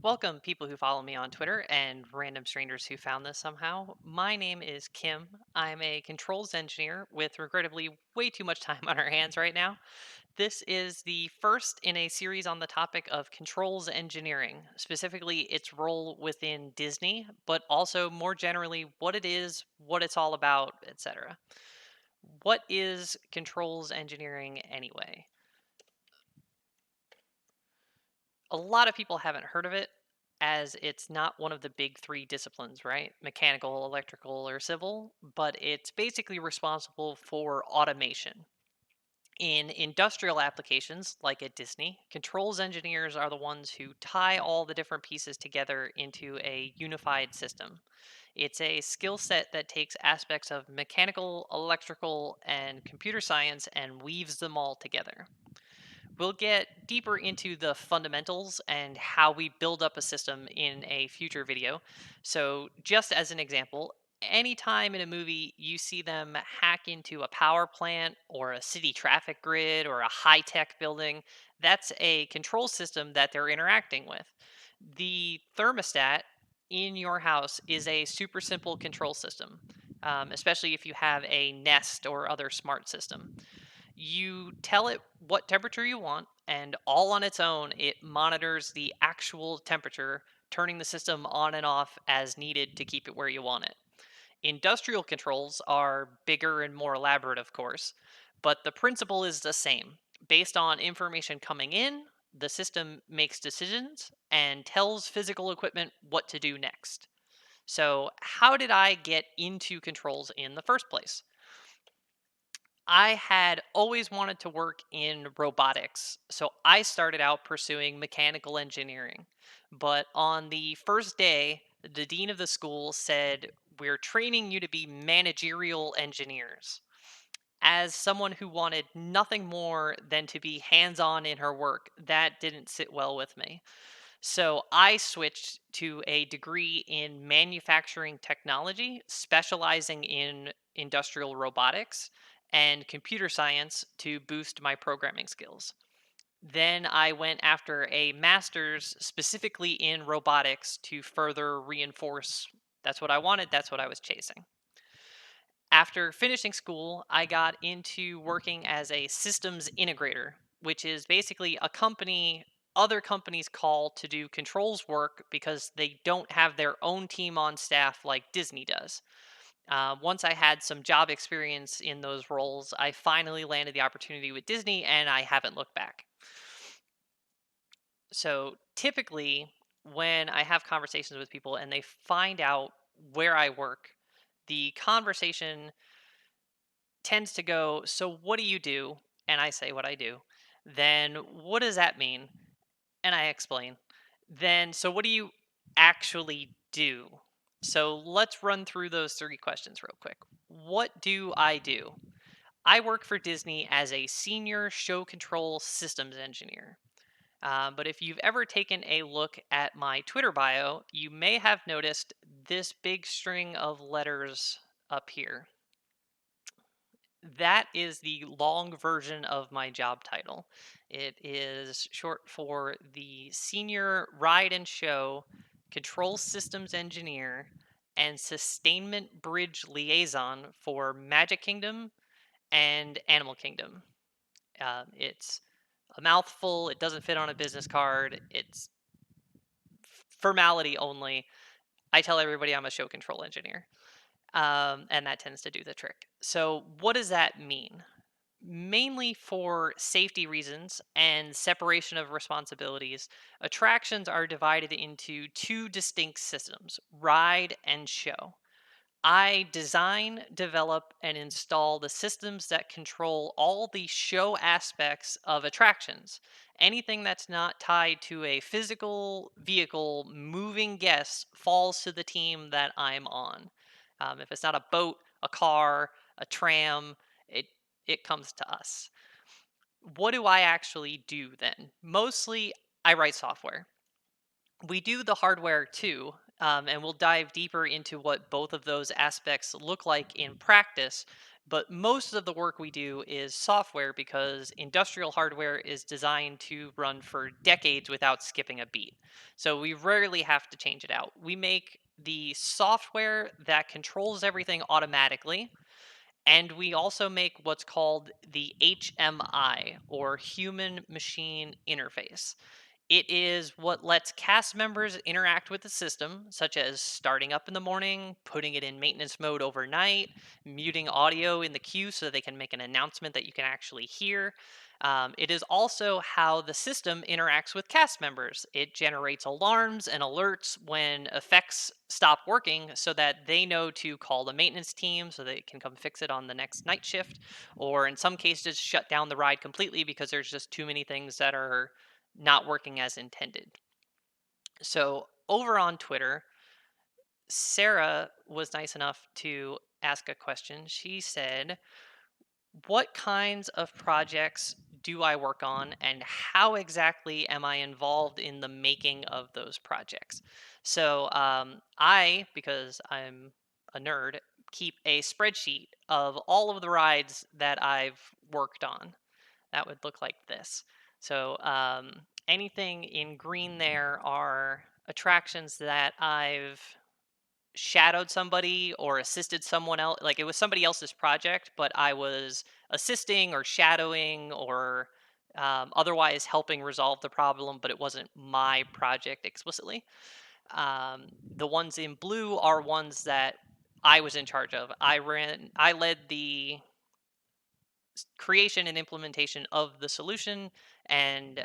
Welcome, people who follow me on Twitter and random strangers who found this somehow. My name is Kim. I'm a controls engineer with regrettably way too much time on our hands right now. This is the first in a series on the topic of controls engineering, specifically its role within Disney, but also more generally what it is, what it's all about, etc. What is controls engineering anyway? A lot of people haven't heard of it as it's not one of the big three disciplines, right? Mechanical, electrical, or civil, but it's basically responsible for automation. In industrial applications, like at Disney, controls engineers are the ones who tie all the different pieces together into a unified system. It's a skill set that takes aspects of mechanical, electrical, and computer science and weaves them all together. We'll get deeper into the fundamentals and how we build up a system in a future video. So, just as an example, anytime in a movie you see them hack into a power plant or a city traffic grid or a high tech building, that's a control system that they're interacting with. The thermostat in your house is a super simple control system, especially if you have a Nest or other smart system. You tell it what temperature you want, and all on its own, it monitors the actual temperature, turning the system on and off as needed to keep it where you want it. Industrial controls are bigger and more elaborate, of course, but the principle is the same. Based on information coming in, the system makes decisions and tells physical equipment what to do next. So, how did I get into controls in the first place? I had always wanted to work in robotics, so I started out pursuing mechanical engineering. But on the first day, the dean of the school said, "We're training you to be managerial engineers." As someone who wanted nothing more than to be hands on in her work, that didn't sit well with me. So I switched to a degree in manufacturing technology, specializing in industrial robotics and computer science to boost my programming skills. Then I went after a master's specifically in robotics to further reinforce that's what I wanted, that's what I was chasing. After finishing school, I got into working as a systems integrator, which is basically a company other companies call to do controls work because they don't have their own team on staff like Disney does. Once I had some job experience in those roles, I finally landed the opportunity with Disney and I haven't looked back. So typically, when I have conversations with people and they find out where I work, the conversation tends to go, "So what do you do?" And I say what I do. Then, "What does that mean?" And I explain. Then, "So what do you actually do?" So let's run through those three questions real quick. What do I do? I work for Disney as a senior show control systems engineer. But if you've ever taken a look at my Twitter bio, you may have noticed this big string of letters up here. That is the long version of my job title. It is short for the Senior Ride and Show Control Systems Engineer and Sustainment Bridge Liaison for Magic Kingdom and Animal Kingdom. It's a mouthful. It doesn't fit on a business card. It's formality only. I tell everybody I'm a show control engineer, and that tends to do the trick. So, what does that mean? Mainly for safety reasons and separation of responsibilities, attractions are divided into two distinct systems: ride and show. I design, develop, and install the systems that control all the show aspects of attractions. Anything that's not tied to a physical vehicle moving guests falls to the team that I'm on. If it's not a boat, a car, a tram, it it comes to us. What do I actually do then? Mostly, I write software. We do the hardware too, and we'll dive deeper into what both of those aspects look like in practice. But most of the work we do is software because industrial hardware is designed to run for decades without skipping a beat. So we rarely have to change it out. We make the software that controls everything automatically, and we also make what's called the HMI, or human machine interface. It is what lets cast members interact with the system, such as starting up in the morning, putting it in maintenance mode overnight, muting audio in the queue so they can make an announcement that you can actually hear. It is also how the system interacts with cast members. It generates alarms and alerts when effects stop working so that they know to call the maintenance team so they can come fix it on the next night shift, or in some cases, shut down the ride completely because there's just too many things that are not working as intended. So over on Twitter, Sarah was nice enough to ask a question. She said, "What kinds of projects do I work on, and how exactly am I involved in the making of those projects?" So because I'm a nerd, keep a spreadsheet of all of the rides that I've worked on. That would look like this. So anything in green there are attractions that I've shadowed somebody or assisted someone else. Like it was somebody else's project, but I was assisting or shadowing or otherwise helping resolve the problem, but it wasn't my project explicitly. The ones in blue are ones that I was in charge of. I led the creation and implementation of the solution, and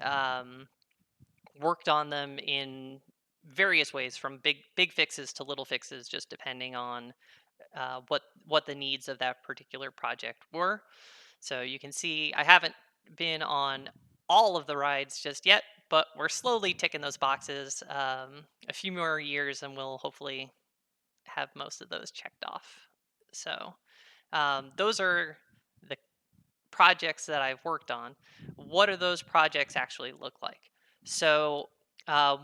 worked on them in various ways, from big fixes to little fixes, just depending on what the needs of that particular project were. So you can see I haven't been on all of the rides just yet, but we're slowly ticking those boxes. A few more years and we'll hopefully have most of those checked off. So those are the projects that I've worked on. What do those projects actually look like? So, uh,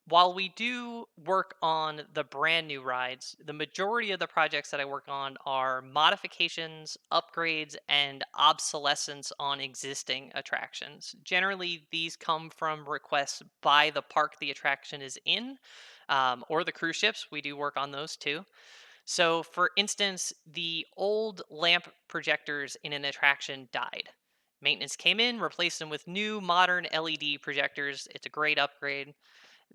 while we do work on the brand new rides, the majority of the projects that I work on are modifications, upgrades, and obsolescence on existing attractions. Generally, these come from requests by the park the attraction is in, or the cruise ships. We do work on those too. So, for instance, the old lamp projectors in an attraction died. Maintenance came in, replaced them with new modern LED projectors. It's a great upgrade.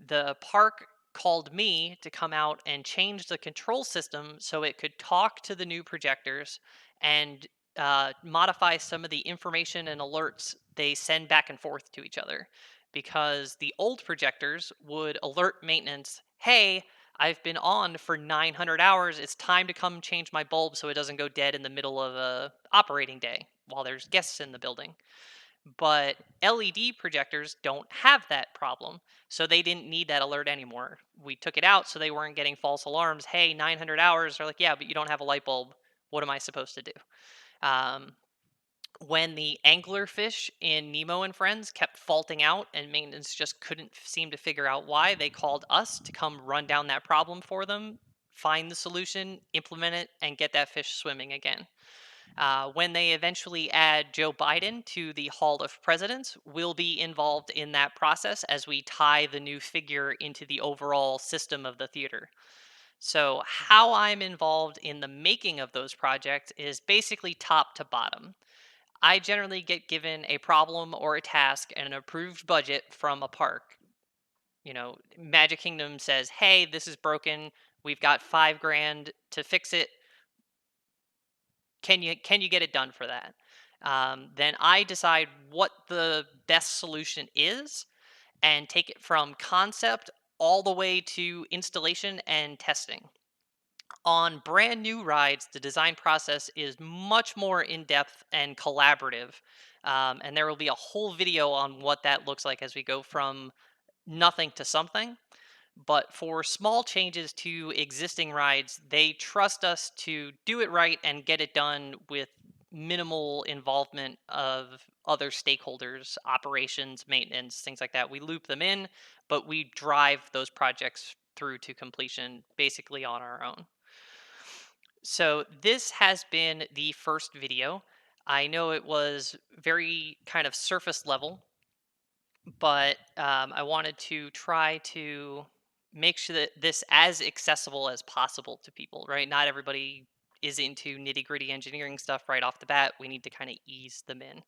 The park called me to come out and change the control system so it could talk to the new projectors and modify some of the information and alerts they send back and forth to each other. Because the old projectors would alert maintenance, hey, I've been on for 900 hours. It's time to come change my bulb so it doesn't go dead in the middle of a operating day while there's guests in the building. But LED projectors don't have that problem, so they didn't need that alert anymore. We took it out so they weren't getting false alarms. Hey, 900 hours. They're like, yeah, but you don't have a light bulb. What am I supposed to do? Um, when the anglerfish in Nemo and Friends kept faulting out and maintenance just couldn't seem to figure out why, they called us to come run down that problem for them, find the solution, implement it, and get that fish swimming again. When they eventually add Joe Biden to the Hall of Presidents, we'll be involved in that process as we tie the new figure into the overall system of the theater. So, how I'm involved in the making of those projects is basically top to bottom. I generally get given a problem or a task and an approved budget from a park. Magic Kingdom says, hey, this is broken. We've got 5 grand to fix it. Can you get it done for that? Then I decide what the best solution is and take it from concept all the way to installation and testing. On brand new rides, the design process is much more in depth and collaborative. And there will be a whole video on what that looks like as we go from nothing to something. But for small changes to existing rides, they trust us to do it right and get it done with minimal involvement of other stakeholders, operations, maintenance, things like that. We loop them in, but we drive those projects through to completion basically on our own. So this has been the first video. I know it was very kind of surface level, but I wanted to try to make sure that this as accessible as possible to people. Right? Not everybody is into nitty gritty engineering stuff right off the bat. We need to kind of ease them in.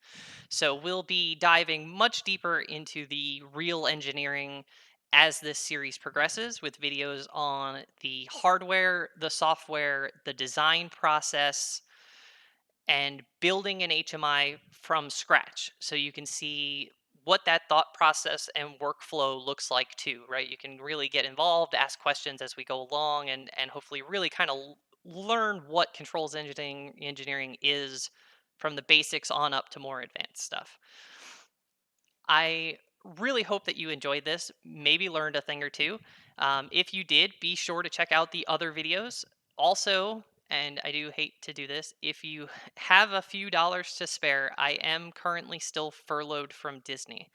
So we'll be diving much deeper into the real engineering as this series progresses with videos on the hardware, the software, the design process, and building an HMI from scratch. So you can see what that thought process and workflow looks like too, right? You can really get involved, ask questions as we go along, and hopefully really kind of learn what controls engineering is from the basics on up to more advanced stuff. I really hope that you enjoyed this, maybe learned a thing or two. If you did, be sure to check out the other videos. Also, and I do hate to do this, if you have a few dollars to spare, I am currently still furloughed from Disney.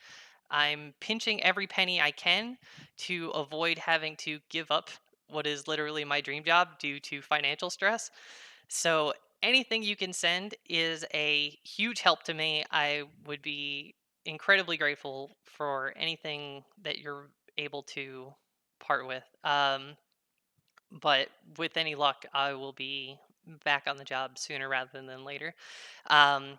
I'm pinching every penny I can to avoid having to give up what is literally my dream job due to financial stress. So anything you can send is a huge help to me. I would be incredibly grateful for anything that you're able to part with. But with any luck, I will be back on the job sooner rather than later. Um,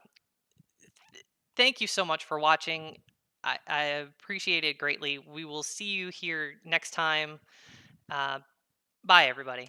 Thank you so much for watching. I appreciate it greatly. We will see you here next time. Uh, Bye, everybody.